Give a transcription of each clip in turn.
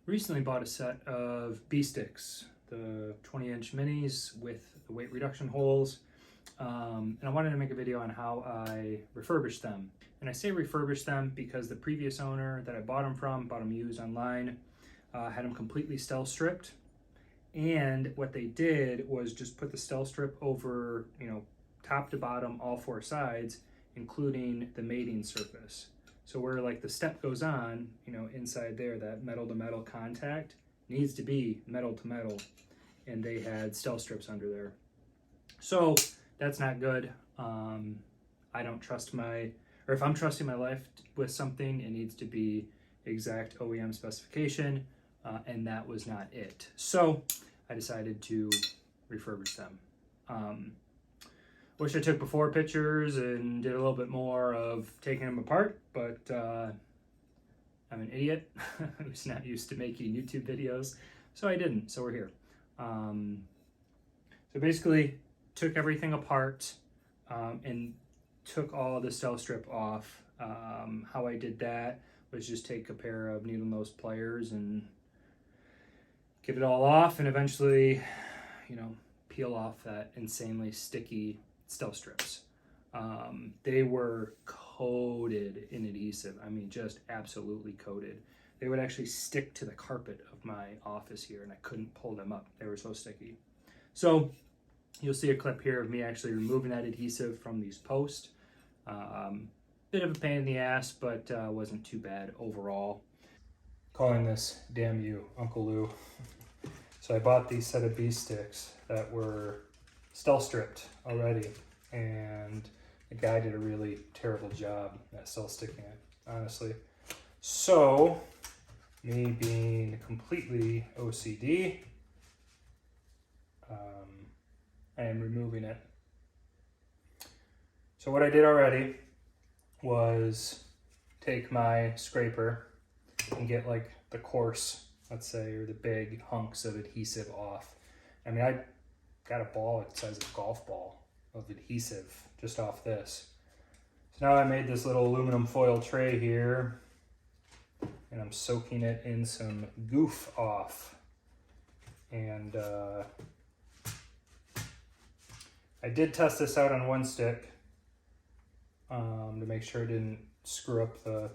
Recently bought a set of B-sticks, the 20-inch minis with the weight reduction holes, and I wanted to make a video on how I refurbish them. And I say refurbish them because the previous owner that I bought them used online, had them completely stealth stripped. And what they did was just put the stealth strip over, top to bottom, all four sides, including the mating surface. So where like the step goes on, inside there, that metal to metal contact needs to be metal to metal. And they had stealth strips under there. So that's not good. I don't trust or if I'm trusting my life with something, it needs to be exact OEM specification. And that was not it. So I decided to refurbish them. Wish I took before pictures and did a little bit more of taking them apart, but I'm an idiot who's not used to making YouTube videos, so I didn't, so we're here. So basically took everything apart and took all the stealth strip off. How I did that was just take a pair of needle nose pliers and get it all off, and eventually, peel off that insanely sticky stealth strips. They were coated in adhesive. I mean, just absolutely coated. They would actually stick to the carpet of my office here, and I couldn't pull them up. They were so sticky. So you'll see a clip here of me actually removing that adhesive from these posts. Bit of a pain in the ass, but wasn't too bad overall. Calling this damn you, Uncle Lou. So I bought these set of B-sticks that were stealth stripped already, and the guy did a really terrible job at stealth sticking it, honestly. So, me being completely OCD, I am removing it. So what I did already was take my scraper and get like the coarse, let's say, or the big hunks of adhesive off. I mean, I got a ball the size of a golf ball of adhesive just off this. So now I made this little aluminum foil tray here, and I'm soaking it in some goof off. And I did test this out on one stick to make sure it didn't screw up the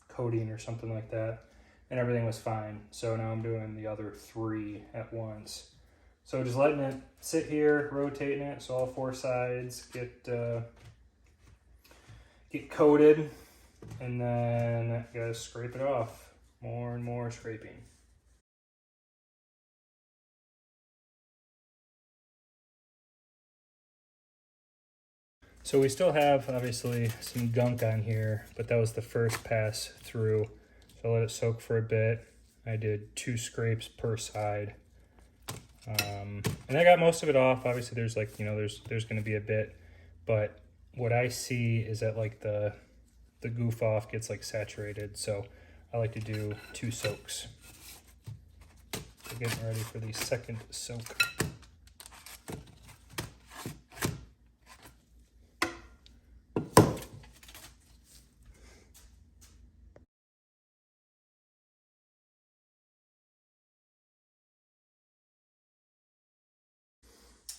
coating or something like that, and everything was fine. So now I'm doing the other three at once. So just letting it sit here, rotating it so all four sides get coated, and then gotta scrape it off. More and more scraping. So we still have obviously some gunk on here, but that was the first pass through. So I let it soak for a bit. I did 2 scrapes per side. And I got most of it off. Obviously there's like, there's going to be a bit, but what I see is that like the goof off gets like saturated. So I like to do 2 soaks. So getting ready for the second soak.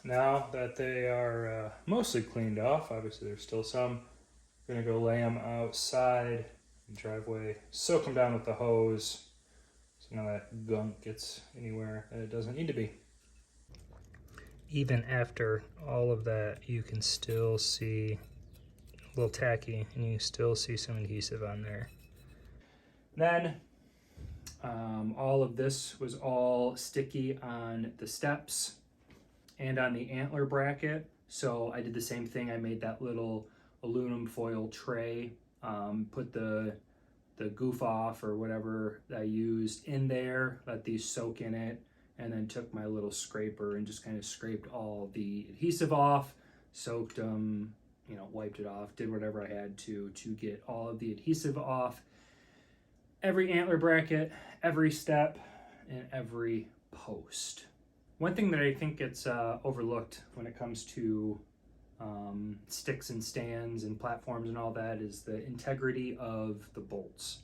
Now that they are mostly cleaned off, obviously there's still some, I'm gonna go lay them outside in the driveway, soak them down with the hose, so none of that gunk gets anywhere that it doesn't need to be. Even after all of that, you can still see a little tacky, and you still see some adhesive on there. Then all of this was all sticky on the steps and on the antler bracket. So I did the same thing. I made that little aluminum foil tray, put the goof off or whatever I used in there, let these soak in it, and then took my little scraper and just kind of scraped all the adhesive off, soaked them, wiped it off, did whatever I had to get all of the adhesive off. Every antler bracket, every step, and every post. One thing that I think gets overlooked when it comes to sticks and stands and platforms and all that is the integrity of the bolts.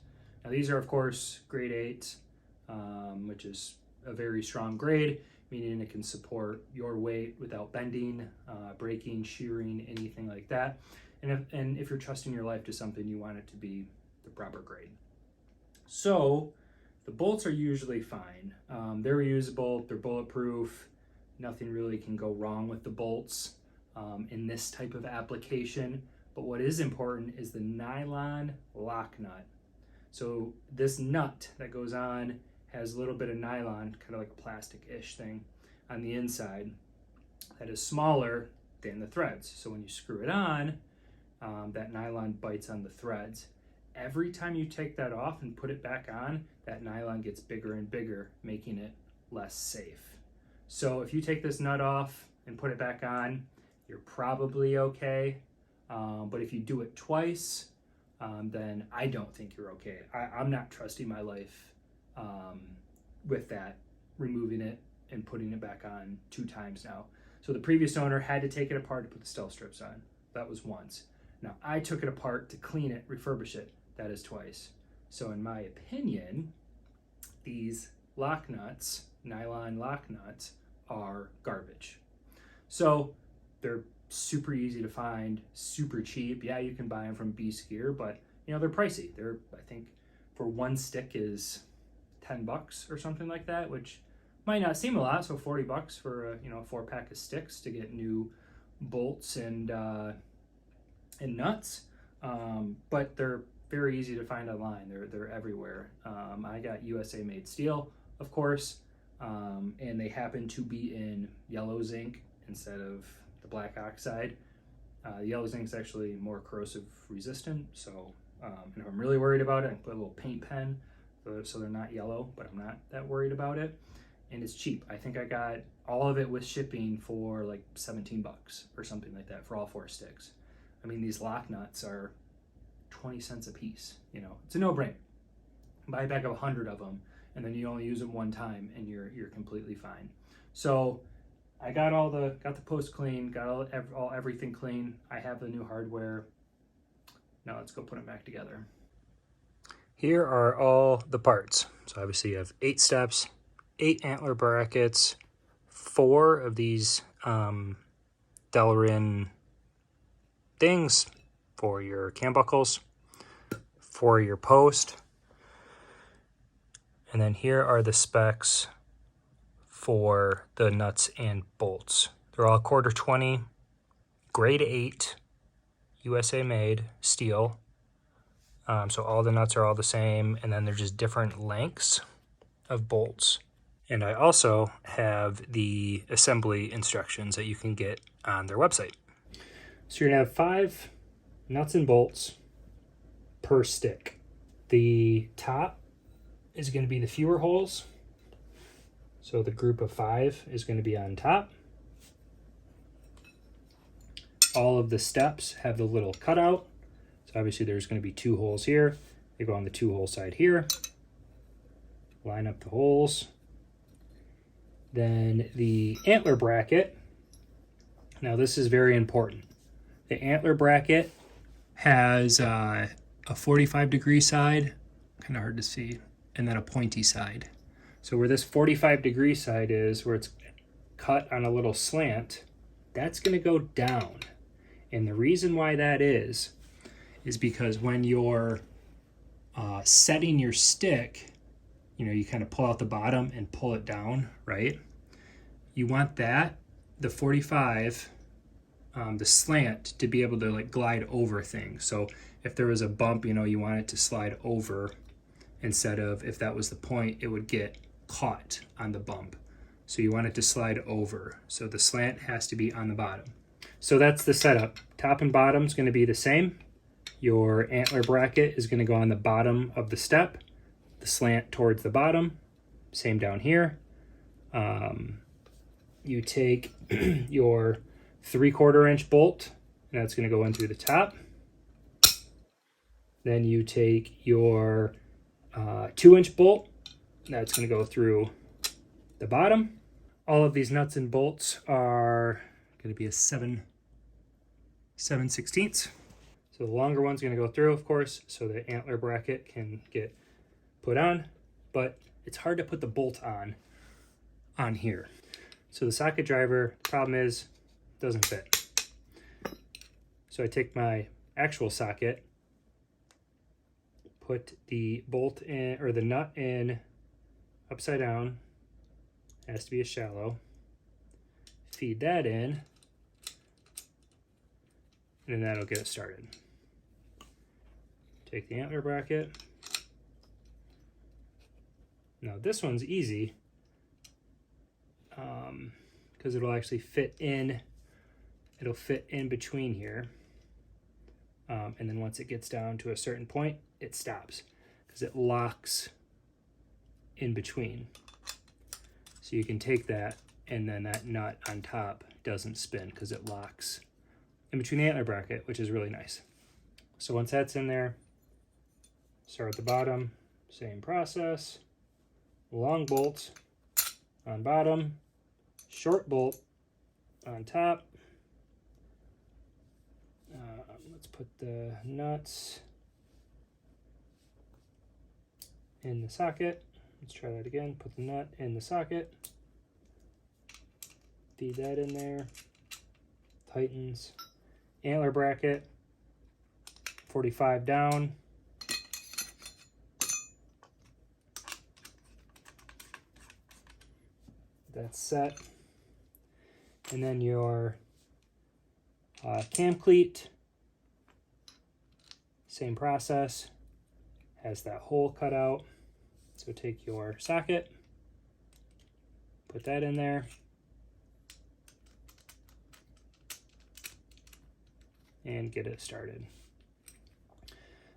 Now these are of course grade 8 which is a very strong grade, meaning it can support your weight without bending, breaking, shearing, anything like that. And if you're trusting your life to something, you want it to be the proper grade. So the bolts are usually fine. They're reusable, they're bulletproof. Nothing really can go wrong with the bolts in this type of application. But what is important is the nylon lock nut. So this nut that goes on has a little bit of nylon, kind of like a plastic-ish thing on the inside that is smaller than the threads. So when you screw it on, that nylon bites on the threads. Every time you take that off and put it back on, that nylon gets bigger and bigger, making it less safe. So if you take this nut off and put it back on, you're probably okay. But if you do it twice, then I don't think you're okay. I'm not trusting my life with that, removing it and putting it back on 2 times now. So the previous owner had to take it apart to put the stealth strips on. That was once. Now I took it apart to clean it, refurbish it. That is twice. So in my opinion, these lock nuts, nylon lock nuts, are garbage. So they're super easy to find, super cheap. Yeah, you can buy them from B-Skier, but you know, they're pricey. They're, I think, for one stick is $10 or something like that, which might not seem a lot. So $40 for a, you know, 4-pack of sticks to get new bolts and nuts. But they're very easy to find online. They're everywhere. I got USA made steel, of course, and they happen to be in yellow zinc instead of the black oxide. Yellow zinc is actually more corrosive resistant, so and if I'm really worried about it, I put a little paint pen so they're not yellow, but I'm not that worried about it. And it's cheap. I think I got all of it with shipping for like $17 or something like that for all 4 sticks. I mean, these lock nuts are 20 cents a piece. You know, it's a no-brainer. Buy a bag of 100 of them, and then you only use them one time, and you're completely fine. So I got the post clean, got everything clean. I have the new hardware. Now let's go put them back together. Here are all the parts. So obviously you have 8 steps, 8 antler brackets, 4 of these Delrin things for your cam buckles, for your post. And then here are the specs for the nuts and bolts. They're all 1/4-20, grade 8, USA made, steel. So all the nuts are all the same, and then they're just different lengths of bolts. And I also have the assembly instructions that you can get on their website. So you're gonna have 5 nuts and bolts per stick. The top is gonna be the fewer holes. So the group of 5 is gonna be on top. All of the steps have the little cutout. So obviously there's gonna be 2 holes here. They go on the 2-hole side here. Line up the holes. Then the antler bracket. Now this is very important. The antler bracket has a 45-degree side, kind of hard to see, and then a pointy side. So where this 45-degree side is, where it's cut on a little slant, that's gonna go down. And the reason why that is because when you're setting your stick, you know, you kind of pull out the bottom and pull it down, right? You want that, the 45, the slant, to be able to like glide over things. So if there was a bump, you know, you want it to slide over instead of, if that was the point, it would get caught on the bump. So you want it to slide over. So the slant has to be on the bottom. So that's the setup. Top and bottom is going to be the same. Your antler bracket is going to go on the bottom of the step, the slant towards the bottom. Same down here. You take your 3/4 inch bolt, and that's going to go in through the top. Then you take your 2-inch bolt, that's going to go through the bottom. All of these nuts and bolts are going to be a 7/16. So the longer one's going to go through, of course, so the antler bracket can get put on. But it's hard to put the bolt on here. So the socket driver, problem is, doesn't fit. So I take my actual socket, put the bolt in, or the nut in upside down, has to be a shallow, feed that in, and then that'll get it started. Take the antler bracket. Now this one's easy because it'll actually fit in. It'll fit in between here. And then once it gets down to a certain point, it stops because it locks in between. So you can take that, and then that nut on top doesn't spin because it locks in between the antler bracket, which is really nice. So once that's in there, start at the bottom, same process. Long bolt on bottom, short bolt on top. Let's put the nuts in the socket. Let's try that again. Put the nut in the socket. Feed that in there. Tightens. Antler bracket. 45 down. That's set. And then your cam cleat, same process, has that hole cut out. So take your socket, put that in there, and get it started.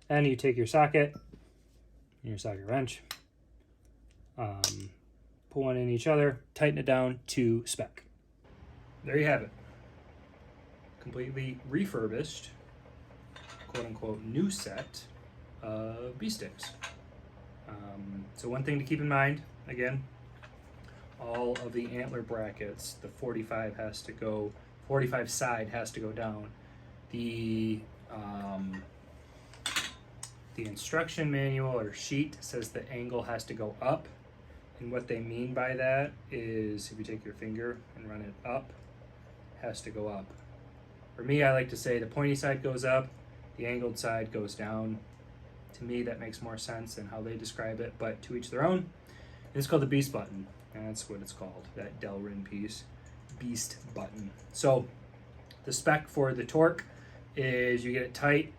Then you take your socket and your socket wrench, pull one in each other, tighten it down to spec. There you have it. Completely refurbished, quote unquote, new set of B-sticks. So one thing to keep in mind, again, all of the antler brackets, the 45 side has to go down. The instruction manual or sheet says the angle has to go up. And what they mean by that is if you take your finger and run it up, it has to go up. For me, I like to say the pointy side goes up, the angled side goes down. To me, that makes more sense than how they describe it, but to each their own. It's called the Beast button, and that's what it's called, that Delrin piece, Beast button. So the spec for the torque is you get it tight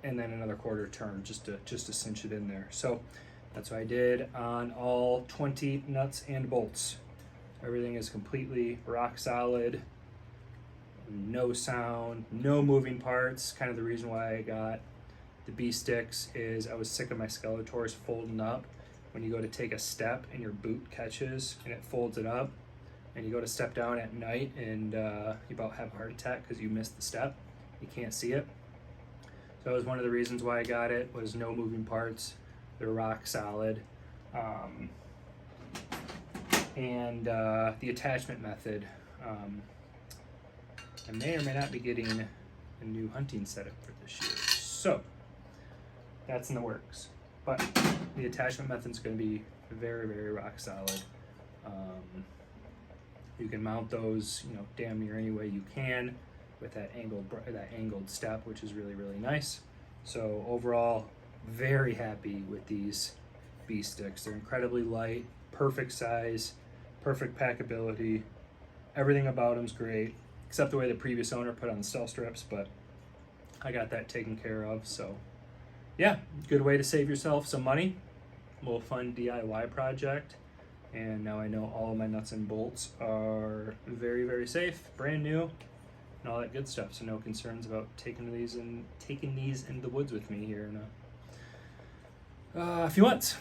and then another quarter turn just to cinch it in there. So that's what I did on all 20 nuts and bolts. Everything is completely rock solid, no sound, no moving parts. Kind of the reason why I got the B-sticks is I was sick of my Skeletors folding up. When you go to take a step and your boot catches and it folds it up, and you go to step down at night and you about have a heart attack because you missed the step, you can't see it. So that was one of the reasons why I got it, was no moving parts. They're rock solid. And the attachment method. I may or may not be getting a new hunting setup for this year. So that's in the works. But the attachment method is going to be very, very rock solid. You can mount those, damn near any way you can with that angled step, which is really, really nice. So overall, very happy with these B-sticks. They're incredibly light, perfect size, perfect packability. Everything about them's great, except the way the previous owner put on the stell strips, but I got that taken care of. So yeah, good way to save yourself some money. A little fun DIY project. And now I know all of my nuts and bolts are very, very safe, brand new, and all that good stuff. So no concerns about taking these into the woods with me here in a few months.